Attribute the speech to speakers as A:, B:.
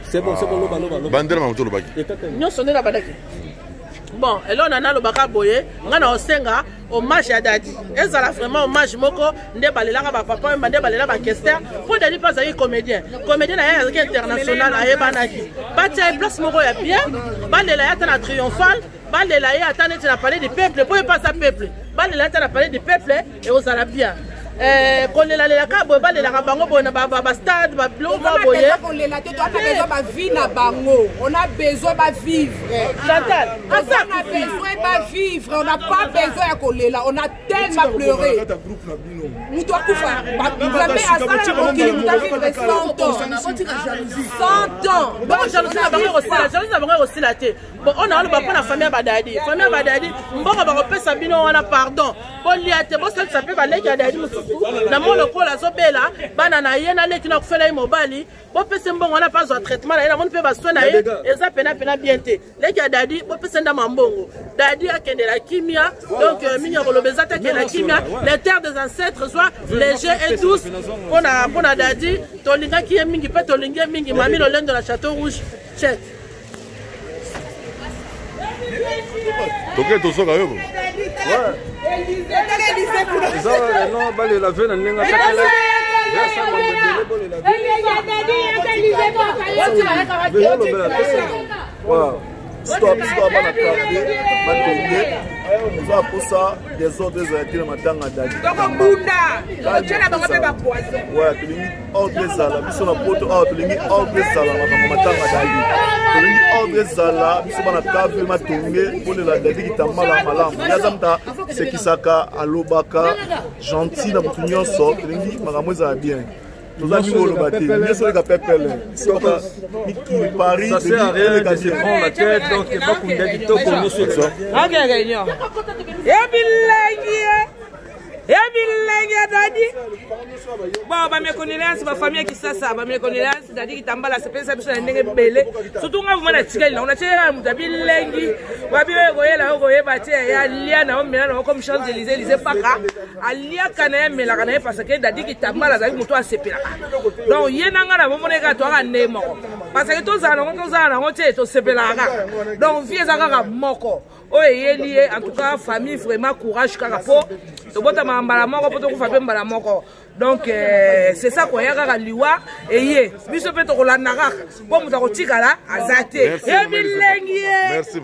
A: C'est bon, loba.
B: Bandela mamuto lobaki.
C: Nyo sonné la badaki. Bon, et là on a le baka boye, on a osenga hommage à Dadi. Ezala vraiment hommage moko nde balela ka papa nde balela ba kester pour Dadi pas aller comédien. Comédien na ya international a ebanaki. Batia place moko ya bien, balela ya tana triomphal, balela ya tana na parler du peuple, pour pas ça peuple. Balela tana parler du peuple et osala bien. Quand les la cabo les la bango bona ba stade ba bleu ba boye on les la tête on a besoin ba vie na bango on a besoin ba vivre Chantal on a besoin ba vivre on n'a pas besoin ya kolela on a tellement pleuré nous doit kufa ba blâmer à ça qui nous a vivre 100 ans 100 ans bon jalousie na bango aussi la tête bon on a le ba na famille badadi mboko ba kopesa bino wana pardon bon liate bon ça peut valer ya Dadi na molo kola zobela bana na yena leki na kufela yi mobali bo pese mbongo na pas un traitement na yena mon pe ba soina ye eza pena bien te leki ya Dadi bo pese nda mambongo Dadi akende la kimia donc minya kolobeza ta ke la kimia les terres des ancêtres soit léger et douce pona Dadi tolinga ki mingi pe tolinga mingi mami lo lendo la château rouge check
B: Ok, tout ça, ouais.
A: Non, bah la veine, on est
D: Stop, bana café, matonge. Nous avons pour ça des autres qui ont matanga Dadi.
C: Donc bunda, tu as pas fait ba poisson.
D: Ouais, tu lis ordre zala, biso na poto tu lis ordre zala matanga Dadi. Tu lis ordre zala, biso bana café matonge pour la Dadi qui tamala malamu. Yazamta c'est kisaka alobaka gentil na mutu nyonso, tu lis makambo za bien. Nous avons le bâti, bien sûr, les pépelles. Paris,
A: ça sert à rien de se prendre la tête, donc il n'y a pas qu'on ait dit qu'on nous soit ça.
C: Ok, gagnant. Dadi. Bon, ba me connaissance, ba famille qui ça, ba me connaissance, Dadi qui tambala, c'est pas ça, ça n'est pas belé. Surtout quand vous m'avez tiré, on a tiré à Moutabi Lengi, Wabi Goye, la Goye, Batia, et Alia, na Milan, comme Champs-Élysées, Lisée Paka, Alia Kanae, mais la Kanae, parce que Dadi qui tambala, Dadi Mouto a sepé. Donc, Yenanga, la Momonega, toi, un némo. Parce que tous on tient tout sepé la donc, vieux Zagara Moko. Oh, et lié, en tout cas, famille, vraiment, courage, Karapo. Donc c'est ça qu'on y a liwa et yé biso peut to la nara pour nous tikala azate.
B: Merci.